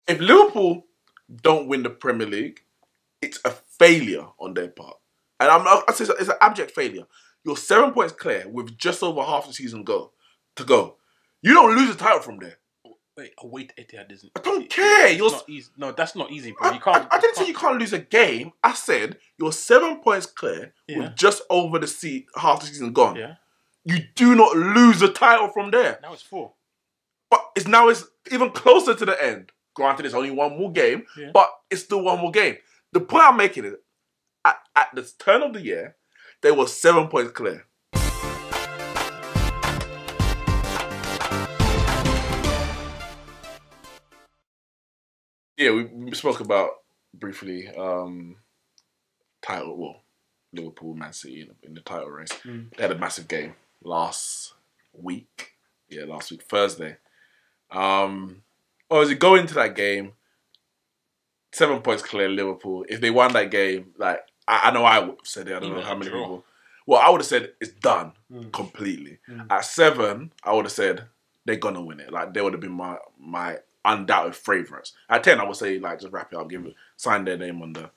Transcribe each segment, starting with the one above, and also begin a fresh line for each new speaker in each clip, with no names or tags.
If Liverpool don't win the Premier League, it's a failure on their part. And I say it's an abject failure. You're 7 points clear with just over half the season to go. You don't lose the title from there.
Wait, away to Etihad isn't.
I don't care.
It's not easy. No, that's not easy, bro. You can't.
I didn't say you can't lose a game. I said you're 7 points clear with just over half the season gone.
Yeah.
You do not lose the title from there.
Now it's 4.
But it's even closer to the end. Granted, it's only one more game, but it's still one more game. The point I'm making is, at the turn of the year, they were 7 points clear. Yeah, we spoke about briefly Liverpool, Man City in the title race. They had a massive game last week. Yeah, last week, Thursday. As you go into that game, 7 points clear Liverpool. If they won that game, like I know I would have said it. I don't know how many people. Well, I would have said it's done completely. At 7, I would have said they're gonna win it. Like they would have been my undoubted favourites. At 10, I would say like just wrap it up, sign their name on the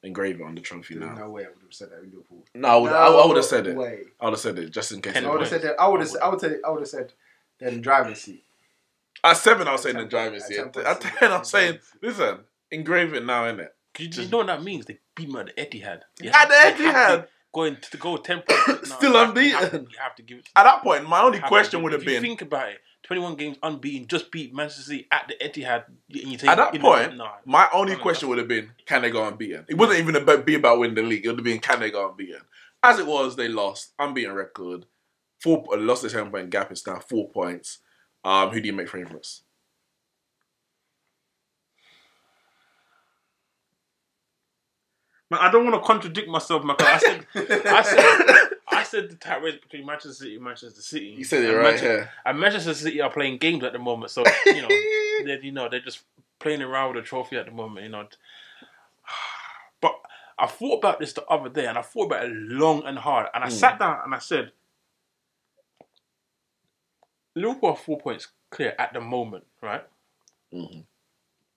engrave it on the trophy.
There's
now.
no way I would have said that in Liverpool.
No, I would have said it.
Way.
I would have said it just in case.
I would have said that. I would have said they're in the driving seat.
At 7, I was saying the driving seat. At 10, I'm saying, listen, engrave it now, innit?
You know what that means? They beat me at the Etihad.
At the Etihad.
Go 10 points.
Still unbeaten.
You have to give it.
At that point, my only question would have been...
Think about it. 21 games unbeaten, just beat Manchester City at the Etihad.
At that point, my only question would have been, can they go unbeaten? It wasn't even about winning the league. It would have been, can they go unbeaten? As it was, they lost. Unbeaten record. Lost the 7-point gap. It's now 4 points. Who do you make favourites?
Man, I don't want to contradict myself, man. I said the tight race between Manchester City and Manchester City.
You said it right here.
And Manchester City are playing games at the moment, so they're just playing around with the trophy at the moment, But I thought about this the other day, and I thought about it long and hard, and I sat down and I said, Liverpool are 4 points clear at the moment, right? Mm-hmm.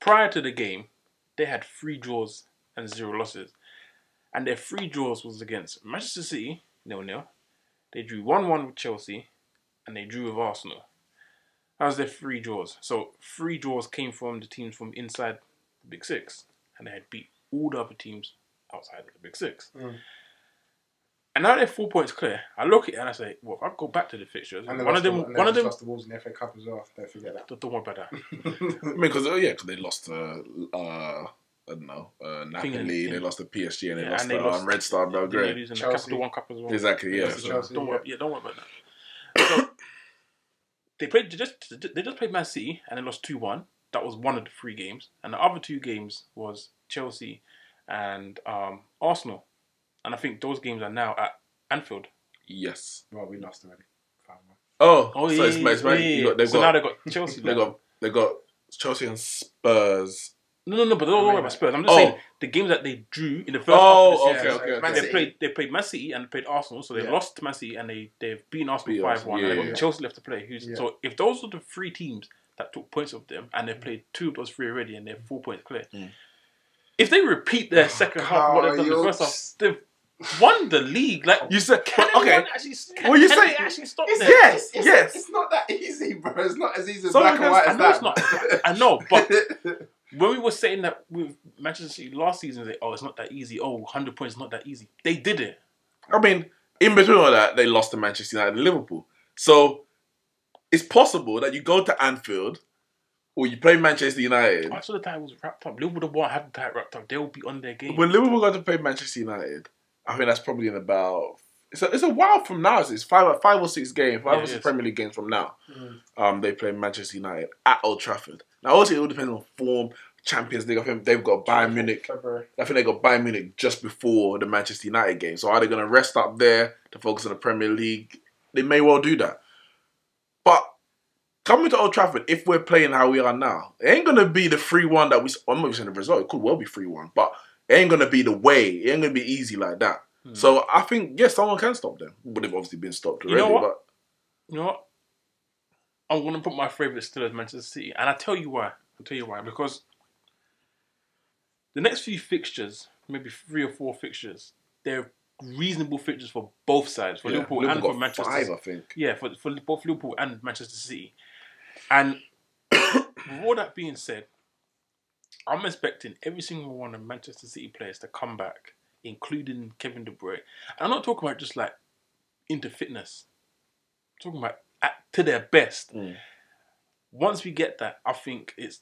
Prior to the game, they had 3 draws and 0 losses. And their 3 draws was against Manchester City, 0-0. They drew 1-1 with Chelsea, and they drew with Arsenal. That was their 3 draws. So 3 draws came from the teams from inside the Big Six, and they had beat all the other teams outside of the Big Six. And now they're 4 points clear. I look at it and I say, well, if I go back to the fixtures,
and
one of them
lost the Wolves in the FA Cup as well. Don't forget that.
Don't worry about that.
I mean, because they lost I don't know, Napoli, they lost to PSG, and they lost Red Star Belgrade.
They're losing the Capital One Cup as well.
Exactly, yeah.
Don't worry about that. So, they just played Man City and they lost 2-1. That was one of the 3 games. And the other 2 games was Chelsea and Arsenal. And I think those games are now at Anfield.
Yes.
Well, we lost already. 5-1.
Oh, so it's
now they've got Chelsea.
They got Chelsea and Spurs.
No, but don't worry about Spurs. I'm just saying the games that they drew in the first half of the season. They played Man City and they played Arsenal, so they lost to Man City and they've beaten Arsenal 5-1. And they've got Chelsea left to play. So if those are the 3 teams that took points off them and they've played 2 of those 3 already and they're 4 points clear, if they repeat their second half, what they've done in the first half, they've won the league. Like
you said,
can actually stop them?
Yes.
It's not that easy, bro. It's not as easy as black and white as that.
It's not. I know, but when we were saying that with Manchester City last season, it's not that easy. 100 points is not that easy. They did it.
I mean, in between all that, they lost to Manchester United and Liverpool. So it's possible that you go to Anfield or you play Manchester United.
I saw the title was wrapped up. Liverpool won't have the title wrapped up. They'll be on their game.
When Liverpool go to play Manchester United, I think that's probably in about... It's a while from now. It's 5 or 6 games. 5 or 6 Premier League games from now. They play Manchester United at Old Trafford. Now, obviously, it all depends on form. Champions League. I think they've got Bayern Munich. I think they got Bayern Munich just before the Manchester United game. So are they going to rest up there to focus on the Premier League? They may well do that. But coming to Old Trafford, if we're playing how we are now, it ain't going to be the 3-1 that we... I'm not saying the result. It could well be 3-1. But it ain't going to be the way. It ain't going to be easy like that. So I think, yes, someone can stop them. But they've obviously been stopped already.
You know what? I'm going to put my favourite still as Manchester City. And I'll tell you why. Because the next few fixtures, maybe 3 or 4 fixtures, they're reasonable fixtures for both sides, for Liverpool and for Manchester.
5, I think.
Yeah, for both Liverpool and Manchester City. And with all that being said, I'm expecting every single one of Manchester City players to come back, including Kevin De Bruyne. And I'm not talking about just like into fitness. I'm talking about to their best. Once we get that, I think it's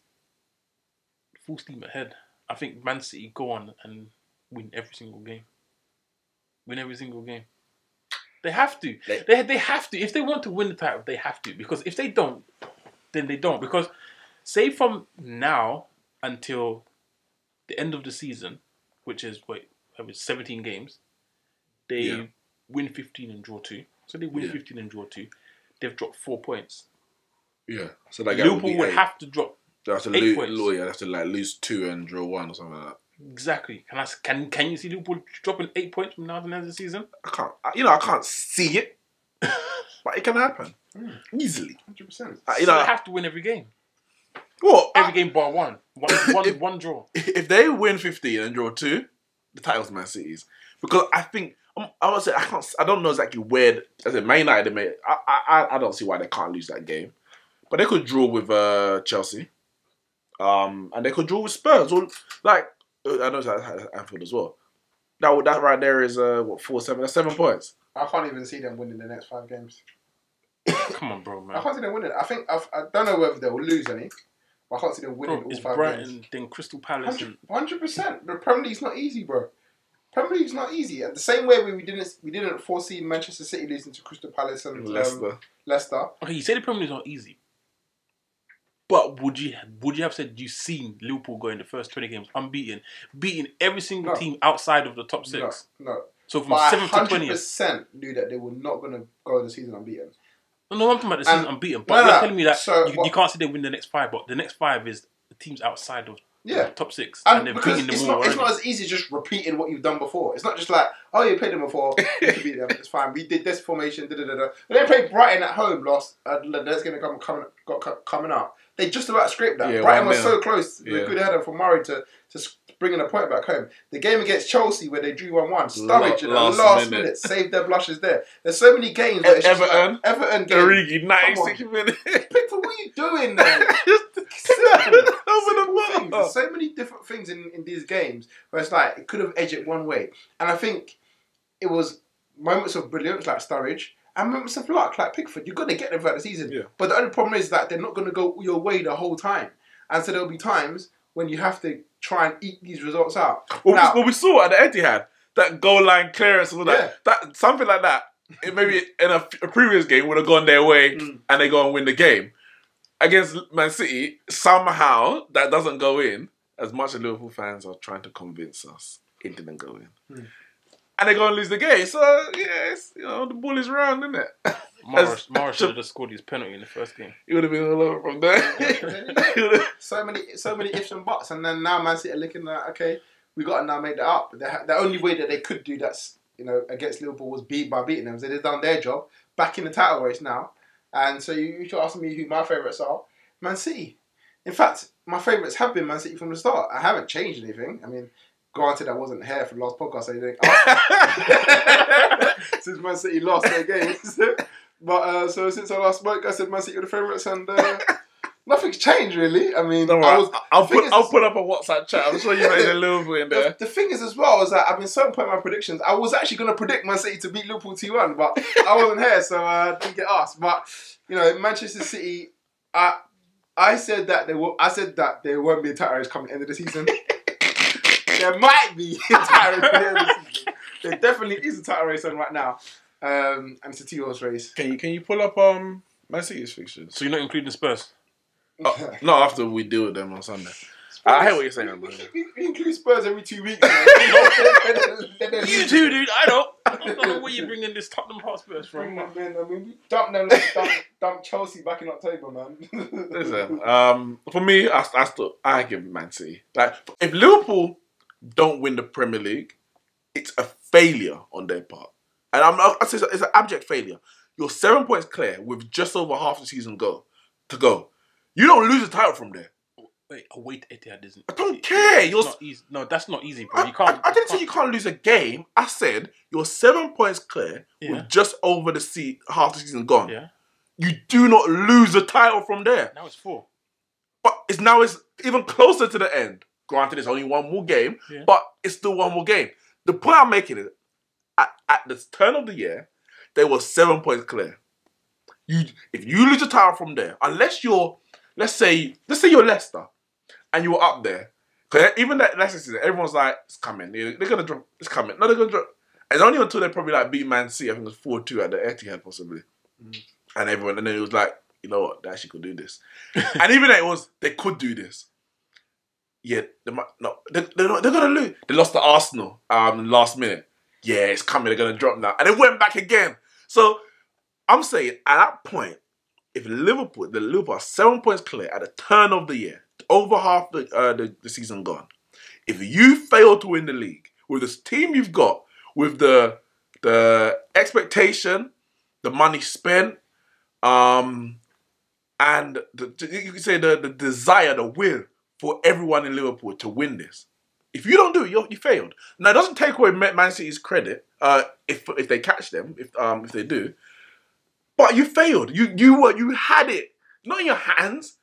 full steam ahead. I think Man City go on and win every single game. They have to. They have to. If they want to win the title, they have to. Because if they don't, then they don't. Because say from now until the end of the season, which is 17 games, they win 15 and draw 2. So they win 15 and draw 2. They've dropped 4 points.
Yeah. So like
Liverpool would have to drop.
They have to
8 points.
They have to like lose 2 and draw 1 or something like that.
Exactly. Can you see Liverpool dropping 8 points from now to the end of the season?
I can't. I can't see it, but it can happen easily.
100%.
So they have to win every game.
What?
Every game bar one draw.
If they win 15 and draw 2, the title's Man City's. Because I think I would say I don't know exactly where. As in Man United, I don't see why they can't lose that game, but they could draw with Chelsea, and they could draw with Spurs. Or like I know that's Anfield as well. That right there is 4-7. That's 7 points.
I can't even see them winning the next 5 games.
Come on, bro, man.
I can't see them winning. I don't know whether they will lose any, but I can't see them winning all 5
Brighton,
games.
then Crystal Palace.
100%. The Premier League's not easy, bro. Premier League's not easy. The same way we didn't foresee Manchester City losing to Crystal Palace and Leicester.
Okay, you say the Premier League's not easy, but would you have said you've seen Liverpool go in the first 20 games unbeaten, beating every single team outside of the top 6?
No.
So from 7th to 20th,
100% knew that they were not going to go the season unbeaten.
No, I'm talking about the season unbeaten. But you're telling me that you can't say they win the next 5, but the next 5 is the teams outside of the top 6.
And
they're
because
beating them
it's
all
not as easy as just repeating what you've done before. It's not just like, oh, you played them before, you can beat them, it's fine. We did this formation, da-da-da-da. They played Brighton at home last, that's going to coming up. They just about scraped that. Brighton was so close. It was a good header for Murray to bringing a point back home. The game against Chelsea where they drew 1-1, Sturridge in the last minute saved their blushes there. There's so many games where it's Everton game.
Origi, 96 minutes.
Pickford, what are you doing then? There's so many different things in these games where it's like it could have edged it one way. And I think it was moments of brilliance like Sturridge and moments of luck like Pickford. You've got to get them throughout the season. Yeah. But the only problem is that they're not going to go your way the whole time. And so there'll be times when you have to try and eke these results out.
Well, we saw at the Etihad, that goal line clearance and all that something like that, it maybe in a previous game would have gone their way and they go and win the game. Against Man City, somehow that doesn't go in, as much as Liverpool fans are trying to convince us it didn't go in. And they go and lose the game. So, yes, the ball is round, isn't it?
Morris should have just scored his penalty in the first game.
He would have been all over from there.
so many ifs and buts, and then now Man City are looking at, okay, we got to now make that up. The only way that they could do that, against Liverpool was by beating them. So they've done their job, back in the title race now. And so you should ask me who my favourites are. Man City. In fact, my favourites have been Man City from the start. I haven't changed anything. I mean, granted, I wasn't here for the last podcast, so you didn't ask since Man City lost their games. But so since I last spoke, I said Man City were the favourites, and nothing's changed really. I mean,
I'll put up a WhatsApp chat. I'm sure you made a little bit in there.
The thing is, as well, is that I've been so point my predictions. I was actually going to predict Man City to beat Liverpool 2-1, but I wasn't here, so I didn't get asked. But Manchester City, I said that there won't be a title race coming at the end of the season. There might be a title race at the end of the season. There definitely is a title race on right now. And it's a 2-horse race.
Can you pull up Man City's fixtures?
So you're not including Spurs?
Not after we deal with them on Sunday. I hear what you're saying, bro.
We include Spurs every 2 weeks.
You too, dude. I don't know where you're bringing this Tottenham Hotspurs from.
Man, I mean, we dumped them like dumped Chelsea back in October, man.
Listen, for me, I give Man City. Like, if Liverpool don't win the Premier League, it's a failure on their part. And I'd say it's an abject failure. You're 7 points clear with just over half the season to go. You don't lose the title from there.
Wait, away to Etihad isn't.
I don't care.
It's not easy. No, that's not easy, bro. You can't.
I didn't say you can't lose a game. I said you're 7 points clear with just over half the season gone.
Yeah.
You do not lose the title from there.
Now it's 4.
But it's even closer to the end. Granted, it's only one more game, but it's still one more game. The point I'm making is, at the turn of the year, they were 7 points clear. If you lose the title from there, unless you're, let's say you're Leicester, and you were up there, because even that Leicester season, everyone's like, it's coming. They're gonna drop. It's coming. No, they're gonna drop. It's only until they probably like beat Man City. I think it was 4-2 at the Etihad possibly, and then it was like, you know what, they actually could do this. And even though they could do this. Yeah, they're gonna lose. They lost to Arsenal last minute. Yeah, it's coming. They're gonna drop now, and it went back again. So I'm saying at that point, if the Liverpool are 7 points clear at the turn of the year, over half the season gone. If you fail to win the league with this team you've got, with the expectation, the money spent, and you can say the desire, the will for everyone in Liverpool to win this. If you don't do it, you failed. Now it doesn't take away Man City's credit if they catch them, if they do. But you failed. You had it not in your hands.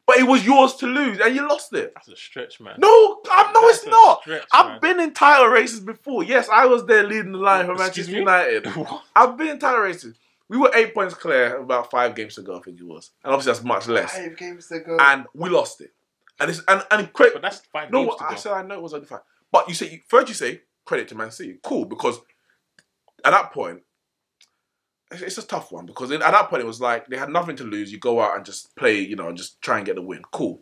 But it was yours to lose, and you lost it.
That's a stretch, man.
No, it's not. I've been in title races before. Yes, I was there leading the line for Manchester United. I've been in title races. We were 8 points clear about 5 games to go, I think it was. And obviously that's much less.
5 games to go.
And we lost it. And
but that's 5 games to go.
I said I know it was only 5. But you say credit to Man City. Cool, because at that point, it's a tough one because at that point it was like they had nothing to lose. You go out and just play, and just try and get the win. Cool.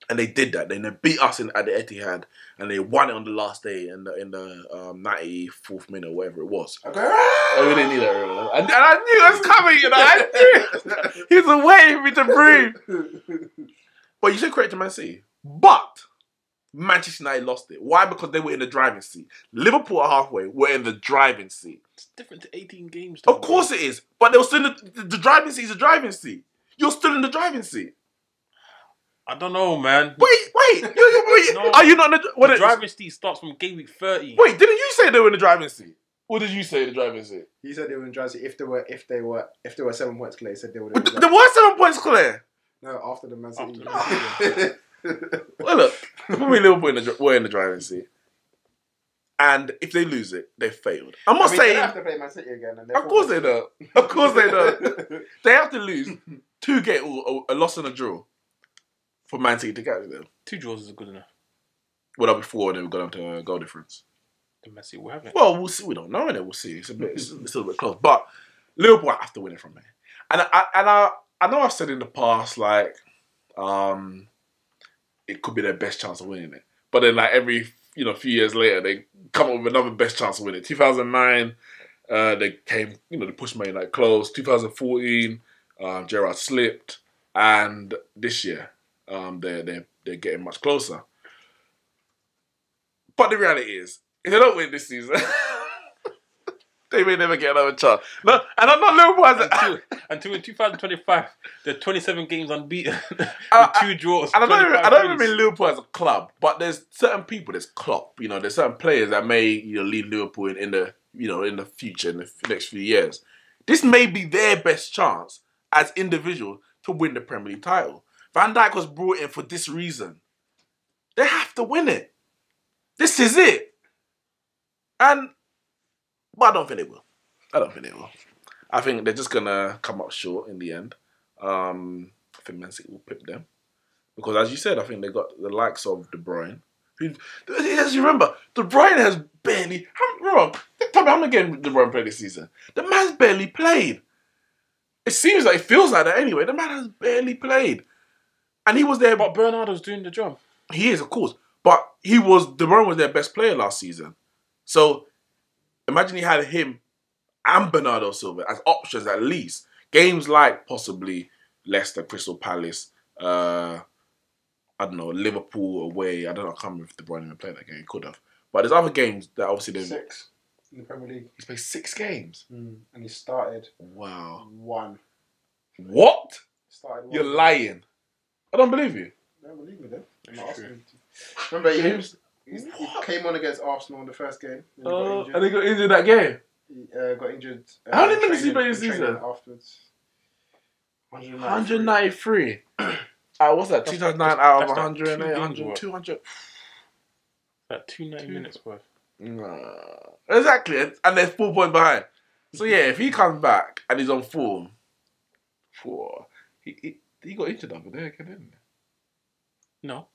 And they did that. Then they beat us at the Etihad and they won it on the last day in the 94th minute or whatever it was.
Okay.
Oh, we didn't need that. And I knew it was coming, I knew. He was waiting for me to breathe. But you said credit to Man City. But Manchester United lost it. Why? Because they were in the driving seat. Liverpool at halfway were in the driving seat.
It's different to 18 games.
Of course it is. But they were still in the driving seat is a driving seat. You're still in the driving seat.
I don't know, man.
Wait.
No,
are you not in
the driving seat starts from game week 30.
Wait, didn't you say they were in the driving seat? Or did you say the driving seat?
He said they were in the driving seat. If they were 7 points clear, he said they were.
There were 7 points clear.
No, after the Man City.
Well, look, probably Liverpool were in the driving seat. And if they lose it, they failed. I'm not saying...
They have to play Man City again. And
of course they don't. Of course they don't. They have to lose 2 games, or a loss and a draw, for Man City to catch them.
2 draws is good enough.
Well, that before they got down to goal difference.
The Man City will have it.
Well, we'll see. We don't know, innit? We'll see. It's still a bit close. But Liverpool have to win it from there. And I know I've said in the past, like, it could be their best chance of winning it. But then, like, every few years later, they come up with another best chance of winning it. 2009, they came, they pushed Man United close. 2014, Gerrard slipped. And this year, they're getting much closer. But the reality is, if they don't win this season, they may never get another chance. No, and I'm not Liverpool
until in 2025, they're 27 games unbeaten with 2 draws.
And I don't even mean Liverpool as a club, but there's certain people. There's Klopp. There's certain players that may lead Liverpool in the in the future, in the next few years. This may be their best chance as individuals to win the Premier League title. Van Dijk was brought in for this reason. They have to win it. This is it. But I don't think they will. I think they're just going to come up short in the end. I think Man City will pip them. Because as you said, I think they got the likes of De Bruyne. As you remember, De Bruyne has barely... Tell me how many games De Bruyne played this season? The man's barely played. It feels like that anyway. The man has barely played. And he was there...
But Bernardo's doing the job.
He is, of course. But De Bruyne was their best player last season. So... Imagine he had him and Bernardo Silva as options at least. Games like possibly Leicester, Crystal Palace, I don't know, Liverpool away. I can't remember if De Bruyne even played that game. He could have. But there's other games that obviously they...
6 in the Premier League.
He's played 6 games.
And he started...
Wow.
1.
What?
Started 1.
You're lying. I don't believe you.
They have a league with them. Remember, he came on against Arsenal in the first game.
And they got injured that game?
He got injured.
How many minutes did he play this season?
Afterwards.
193. What's that? 2009 out of 108, 100, 200.
That 290 minutes worth.
Exactly. And they're 4 points behind. So yeah, if he comes back and he's on form, he got injured over there again, didn't he?
No,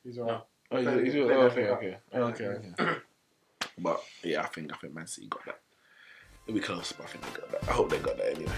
he's alright.
Oh, he's okay. But yeah, I think Man City got that. It'll be close, but I think they got that. I hope they got that anyway.